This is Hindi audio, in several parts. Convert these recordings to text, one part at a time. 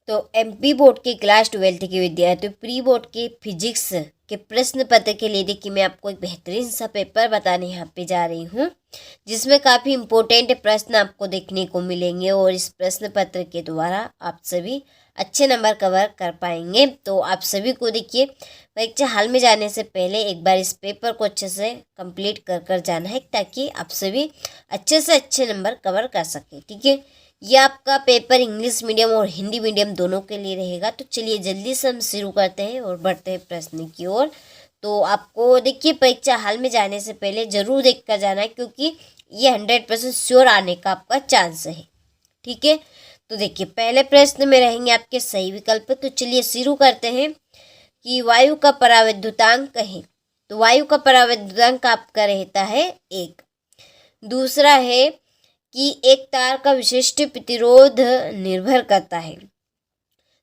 तो एमपी बोर्ड के क्लास 12th के विद्यार्थियों प्री बोर्ड के फिजिक्स के प्रश्न पत्र के लिए देखिए मैं आपको एक बेहतरीन सा पेपर बताने यहाँ पे जा रही हूँ, जिसमें काफ़ी इम्पोर्टेंट प्रश्न आपको देखने को मिलेंगे और इस प्रश्न पत्र के द्वारा आप सभी अच्छे नंबर कवर कर पाएंगे। तो आप सभी को देखिए परीक्षा हाल में जाने से पहले एक बार इस पेपर को अच्छे से कंप्लीट कर जाना है, ताकि आप सभी अच्छे से अच्छे नंबर कवर कर सकें। ठीक है, ये आपका पेपर इंग्लिश मीडियम और हिंदी मीडियम दोनों के लिए रहेगा। तो चलिए जल्दी से हम शुरू करते हैं और बढ़ते हैं प्रश्न की ओर। तो आपको देखिए परीक्षा हाल में जाने से पहले ज़रूर देख कर जाना है, क्योंकि ये 100% श्योर आने का आपका चांस है। ठीक है, तो देखिए पहले प्रश्न में रहेंगे आपके सही विकल्प। तो चलिए शुरू करते हैं कि वायु का परावैद्युतांक है। तो वायु का परावैद्युतांक आपका रहता है 1। दूसरा है कि एक तार का विशिष्ट प्रतिरोध निर्भर करता है।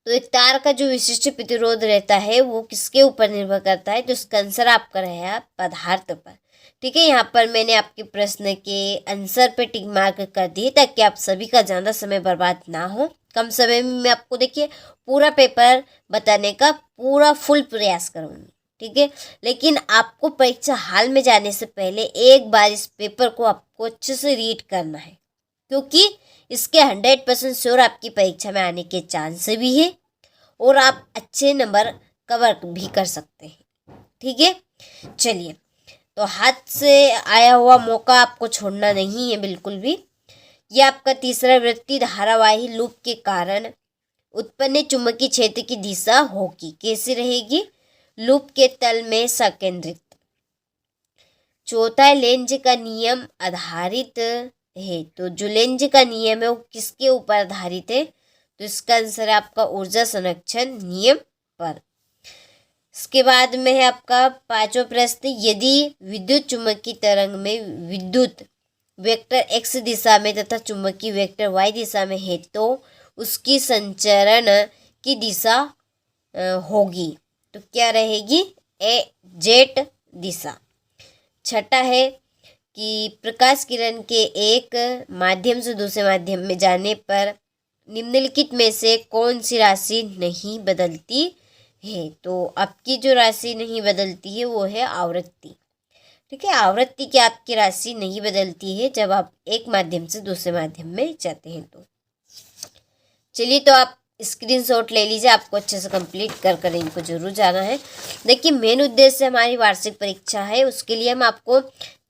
तो एक तार का जो विशिष्ट प्रतिरोध रहता है वो किसके ऊपर निर्भर करता है? तो इसका आंसर आपका रहेगा पदार्थ पर। ठीक है, यहाँ पर मैंने आपके प्रश्न के आंसर पे टिक मार्क कर दिए, ताकि आप सभी का ज़्यादा समय बर्बाद ना हो। कम समय में मैं आपको देखिए पूरा पेपर बताने का पूरा फुल प्रयास करूँगी। ठीक है, लेकिन आपको परीक्षा हाल में जाने से पहले एक बार इस पेपर को आपको अच्छे से रीड करना है, क्योंकि इसके 100% श्योर आपकी परीक्षा में आने के चांस भी है और आप अच्छे नंबर कवर भी कर सकते हैं। ठीक है, चलिए तो हाथ से आया हुआ मौका आपको छोड़ना नहीं है बिल्कुल भी। यह आपका तीसरा वृत्ति धारावाही लूप के कारण उत्पन्न चुंबकीय क्षेत्र की दिशा होगी। कैसी रहेगी? लूप के तल में संकेंद्रित। चौथा लेंज का नियम आधारित है। तो जो लेंज का नियम है वो किसके ऊपर आधारित है? तो इसका आंसर है आपका ऊर्जा संरक्षण नियम पर। इसके बाद में है आपका पांचवा प्रश्न, यदि विद्युत चुम्बकीय तरंग में विद्युत वेक्टर x दिशा में तथा चुंबकीय वेक्टर y दिशा में है तो उसकी संचरण की दिशा होगी। तो क्या रहेगी? z दिशा। छठा है कि प्रकाश किरण के एक माध्यम से दूसरे माध्यम में जाने पर निम्नलिखित में से कौन सी राशि नहीं बदलती है? तो आपकी जो राशि नहीं बदलती है वो है आवृत्ति। ठीक है, आवृत्ति की आपकी राशि नहीं बदलती है जब आप एक माध्यम से दूसरे माध्यम में जाते हैं। तो चलिए तो आप स्क्रीनशॉट ले लीजिए, आपको अच्छे से कंप्लीट कर इनको जरूर जाना है। देखिए मेन उद्देश्य हमारी वार्षिक परीक्षा है, उसके लिए हम आपको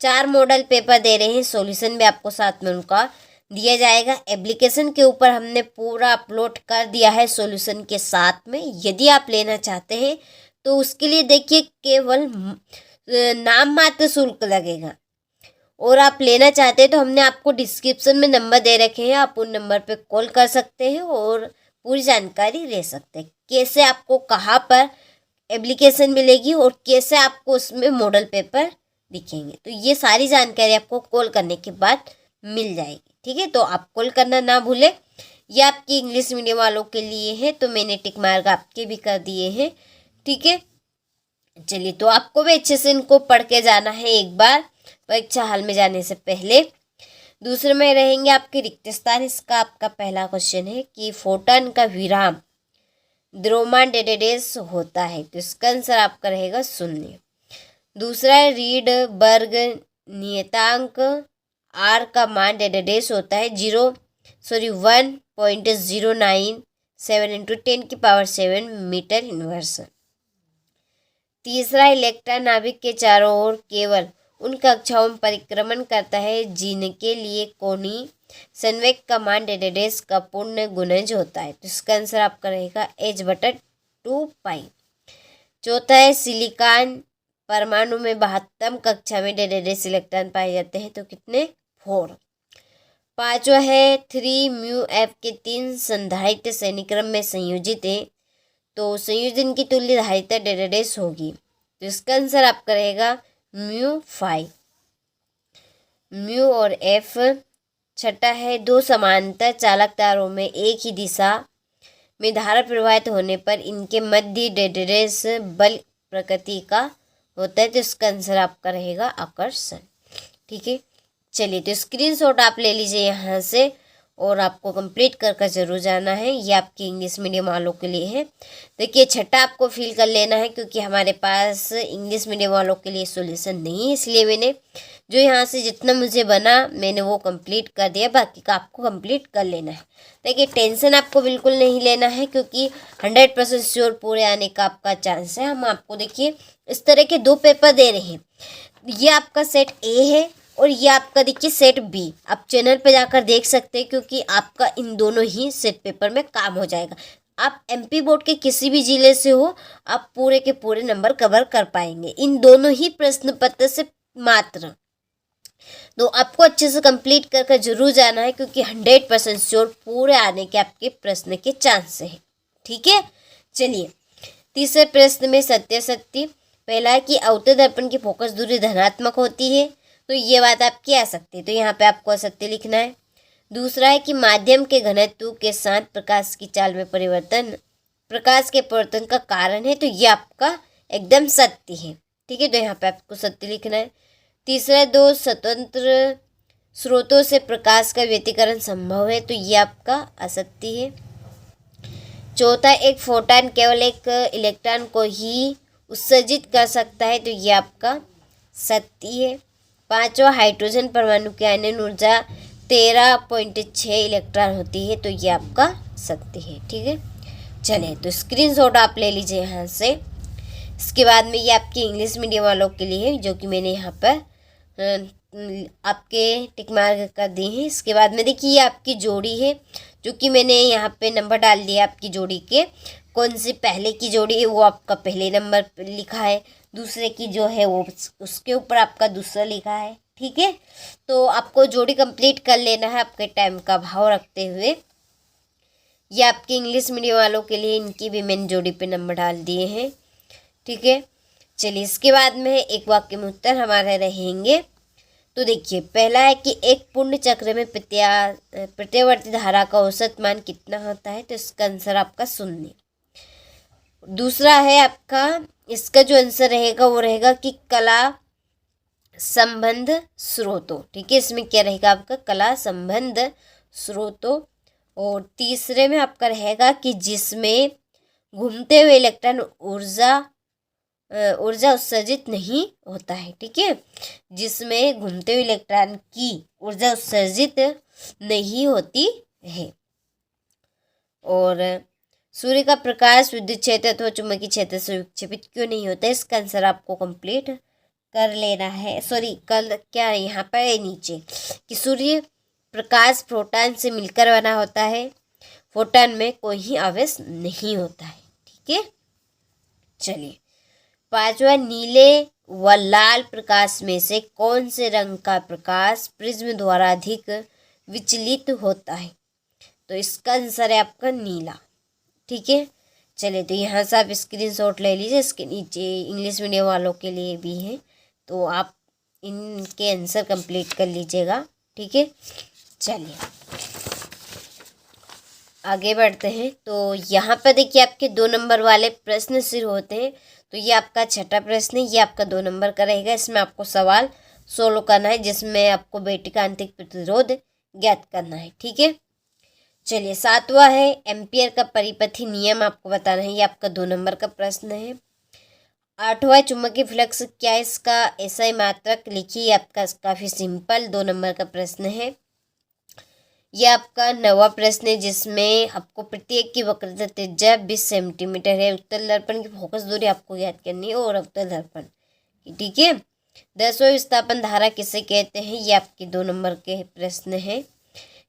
4 मॉडल पेपर दे रहे हैं। सॉल्यूशन भी आपको साथ में उनका दिया जाएगा। एप्लीकेशन के ऊपर हमने पूरा अपलोड कर दिया है सॉल्यूशन के साथ में। यदि आप लेना चाहते हैं तो उसके लिए देखिए केवल नाम मात्र शुल्क लगेगा, और आप लेना चाहते हैं तो हमने आपको डिस्क्रिप्शन में नंबर दे रखे हैं, आप उन नंबर पे कॉल कर सकते हैं और पूरी जानकारी ले सकते हैं। कैसे आपको कहाँ पर एप्लीकेशन मिलेगी और कैसे आपको उसमें मॉडल पेपर दिखेंगे, तो ये सारी जानकारी आपको कॉल करने के बाद मिल जाएगी। ठीक है, तो आप कॉल करना ना भूलें। ये आपकी इंग्लिश मीडियम वालों के लिए है, तो मैंने टिक मार्क आपके भी कर दिए हैं। ठीक है, चलिए तो आपको भी अच्छे से इनको पढ़ के जाना है एक बार परीक्षा हाल में जाने से पहले। दूसरे में रहेंगे आपके रिक्त स्थान। इसका आपका पहला क्वेश्चन है कि फोटॉन का विराम द्रव्यमान डेडेस होता है। तो इसका आंसर आपका रहेगा 0। दूसरा है रीड बर्ग नियतांक आर का मान डेडेस होता है 1.097 इंटू 10⁻7 मीटर इनवर्स। तीसरा इलेक्ट्रॉन नाभिक के चारों ओर केवल उन कक्षाओं में परिक्रमण करता है जिनके लिए कोणीय संवेग का मान डेडेस का पूर्ण गुणज होता है। तो इसका आंसर आपका रहेगा h/2π। चौथा है सिलिकॉन परमाणु में 72 कक्षा में डेडेस इलेक्ट्रॉन पाए जाते हैं। तो कितने? 4। पांचवा है 3μF के 3 संधारित्र श्रेणीक्रम में संयोजित है, तो संयोजन की तुल्य धारिता डेडेस होगी। तो इसका आंसर आपका रहेगा μ5 म्यू और F। छठा है 2 समांतर चालक तारों में एक ही दिशा में धारा प्रवाहित होने पर इनके मध्य डेडेस बल प्रकृति का होता है। तो इसका आंसर आपका रहेगा आकर्षण। ठीक है, चलिए तो स्क्रीनशॉट आप ले लीजिए यहाँ से और आपको कंप्लीट कर कर जरूर जाना है। ये आपके इंग्लिश मीडियम वालों के लिए है। देखिए छठा आपको फिल कर लेना है, क्योंकि हमारे पास इंग्लिश मीडियम वालों के लिए सॉल्यूशन नहीं है, इसलिए मैंने जो यहाँ से जितना मुझे बना मैंने वो कंप्लीट कर दिया, बाकी का आपको कंप्लीट कर लेना है। देखिए टेंशन आपको बिल्कुल नहीं लेना है, क्योंकि 100% श्योर पूरे आने का आपका चांस है। हम आपको देखिए इस तरह के 2 पेपर दे रहे हैं। ये आपका सेट ए है और ये आपका देखिए सेट बी। आप चैनल पे जाकर देख सकते हैं, क्योंकि आपका इन दोनों ही सेट पेपर में काम हो जाएगा। आप एमपी बोर्ड के किसी भी जिले से हो, आप पूरे के पूरे नंबर कवर कर पाएंगे इन दोनों ही प्रश्न पत्र से मात्र। तो आपको अच्छे से कंप्लीट कर कर जरूर जाना है, क्योंकि 100% श्योर पूरे आने के आपके प्रश्न के चांस है। ठीक है, चलिए तीसरे प्रश्न में सत्यासत्य। पहला है कि अवतल दर्पण की फोकस दूरी धनात्मक होती है, तो ये बात आपकी आ सकती है, तो यहाँ पे आपको असत्य लिखना है। दूसरा है कि माध्यम के घनत्व के साथ प्रकाश की चाल में परिवर्तन प्रकाश के परिवर्तन का कारण है, तो ये आपका एकदम सत्य है। ठीक है, तो यहाँ पे आपको सत्य लिखना है। तीसरा, 2 स्वतंत्र स्रोतों से प्रकाश का व्यतिकरण संभव है, तो ये आपका असत्य है। चौथा, एक फोटॉन केवल एक इलेक्ट्रॉन को ही उत्सर्जित कर सकता है, तो ये आपका सत्य है। पांचवा, हाइड्रोजन परमाणु की आयनन ऊर्जा 13.6 इलेक्ट्रॉन होती है, तो ये आपका सत्य है। ठीक है, चलिए तो स्क्रीनशॉट आप ले लीजिए यहाँ से। इसके बाद में ये आपके इंग्लिश मीडियम वालों के लिए है, जो कि मैंने यहाँ पर आपके टिक मार्क कर दी है। इसके बाद में देखिए ये आपकी जोड़ी है, जो कि मैंने यहाँ पे नंबर डाल दिया आपकी जोड़ी के। कौन सी पहले की जोड़ी है वो आपका पहले नंबर पे लिखा है, दूसरे की जो है वो उसके ऊपर आपका दूसरा लिखा है। ठीक है, तो आपको जोड़ी कंप्लीट कर लेना है आपके टाइम का भाव रखते हुए। ये आपके इंग्लिश मीडियम वालों के लिए, इनकी भी मैंने जोड़ी पे नंबर डाल दिए हैं। ठीक है, चलिए इसके बाद में एक वाक्य में उत्तर हमारे रहेंगे। तो देखिए पहला है कि एक पूर्ण चक्र में प्रत्यावर्ती धारा का औसत मान कितना होता है, तो इसका आंसर आपका 0। दूसरा है आपका, इसका जो आंसर रहेगा वो रहेगा कि कला संबंध स्रोतों। ठीक है, इसमें क्या रहेगा आपका कला संबंध स्रोतों। और तीसरे में आपका रहेगा कि जिसमें घूमते हुए इलेक्ट्रॉन ऊर्जा उत्सर्जित नहीं होता है। ठीक है, जिसमें घूमते हुए इलेक्ट्रॉन की ऊर्जा उत्सर्जित नहीं होती है। और सूर्य का प्रकाश विद्युत क्षेत्र अथवा चुंबकीय क्षेत्र से विक्षेपित क्यों नहीं होता है, इसका आंसर आपको कंप्लीट कर लेना है। सॉरी, कल क्या यहाँ पर है नीचे कि सूर्य प्रकाश प्रोटॉन से मिलकर बना होता है, फोटॉन में कोई ही आवेश नहीं होता है। ठीक है, चलिए पांचवा, नीले व लाल प्रकाश में से कौन से रंग का प्रकाश प्रिज्म द्वारा अधिक विचलित होता है, तो इसका आंसर है आपका नीला। ठीक है, चलिए तो यहाँ से आप स्क्रीनशॉट ले लीजिए। इसके नीचे इंग्लिश मीडियम वालों के लिए भी है, तो आप इनके आंसर कंप्लीट कर लीजिएगा। ठीक है, चलिए आगे बढ़ते हैं। तो यहाँ पर देखिए आपके 2 नंबर वाले प्रश्न शुरू होते हैं। तो ये आपका छठा प्रश्न है, ये आपका 2 नंबर का रहेगा। इसमें आपको सवाल सोल्व करना है, जिसमें आपको बैटरी का आंतरिक प्रतिरोध ज्ञात करना है। ठीक है, चलिए सातवां है एम्पियर का परिपथी नियम आपको बताना है, ये आपका 2 नंबर का प्रश्न है। आठवां, चुंबकीय फ्लक्स क्या, इसका एसआई मात्रक लिखिए, आपका काफ़ी सिंपल 2 नंबर का प्रश्न है। यह आपका 9वां प्रश्न है, जिसमें आपको प्रत्येक की वक्रता त्रिज्या 20 सेंटीमीटर है। उत्तल दर्पण की फोकस दूरी आपको याद करनी है और अवतल दर्पण। ठीक है, 10वां, विस्थापन धारा किसे कहते हैं, ये आपके 2 नंबर के प्रश्न है।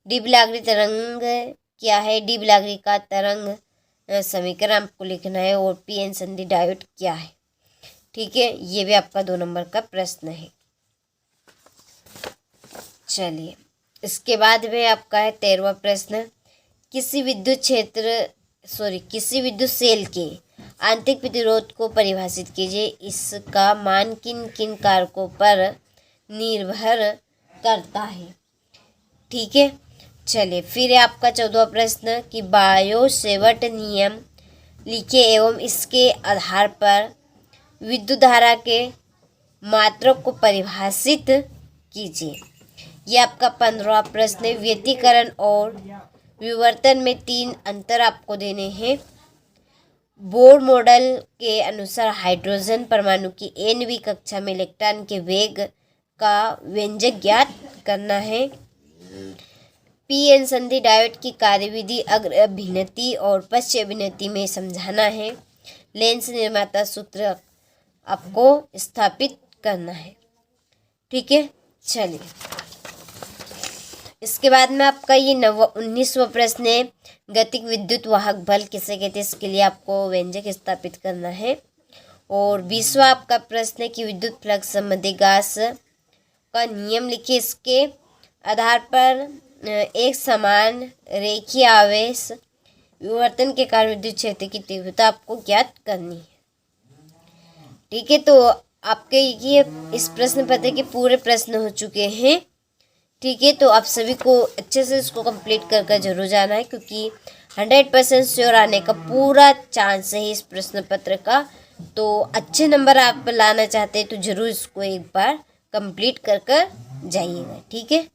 डी ब्लागरी तरंग क्या है, डी ब्लागरी का तरंग समीकरण आपको लिखना है। और पीएन संधि डायोड क्या है। ठीक है, ये भी आपका 2 नंबर का प्रश्न है। चलिए इसके बाद में आपका है 13वां प्रश्न, किसी विद्युत सेल के आंतरिक प्रतिरोध को परिभाषित कीजिए, इसका मान किन किन कारकों पर निर्भर करता है। ठीक है, चलिए फिर है आपका 14वां प्रश्न कि बायो-सेवर्ट नियम लिखिए एवं इसके आधार पर विद्युत धारा के मात्रक को परिभाषित कीजिए। ये आपका 15वां प्रश्न है। व्यतिकरण और विवर्तन में 3 अंतर आपको देने हैं। बोर मॉडल के अनुसार हाइड्रोजन परमाणु की nवीं कक्षा में इलेक्ट्रॉन के वेग का व्यंजक ज्ञात करना है। पी-एन संधि डायोड की कार्यविधि अग्र अभिनति और पश्च अभिनति में समझाना है। लेंस निर्माता सूत्र आपको स्थापित करना है। ठीक है, चलिए इसके बाद में आपका ये 19वां प्रश्न है। गतिक विद्युत वाहक बल किसे कहते हैं, इसके लिए आपको व्यंजक स्थापित करना है। और 20वां आपका प्रश्न है कि विद्युत फ्लक्स संबंधी गास का नियम लिखिए। इसके आधार पर एक समान रेखीय आवेश विवर्तन के कारण विद्युत क्षेत्र की तीव्रता आपको ज्ञात करनी है। ठीक है, तो आपके ये इस प्रश्न पत्र के पूरे प्रश्न हो चुके हैं। ठीक है, तो आप सभी को अच्छे से इसको कंप्लीट कर जरूर जाना है, क्योंकि 100% श्योर आने का पूरा चांस है इस प्रश्न पत्र का। तो अच्छे नंबर आप लाना चाहते हैं तो ज़रूर इसको एक बार कंप्लीट कर जाइएगा। ठीक है।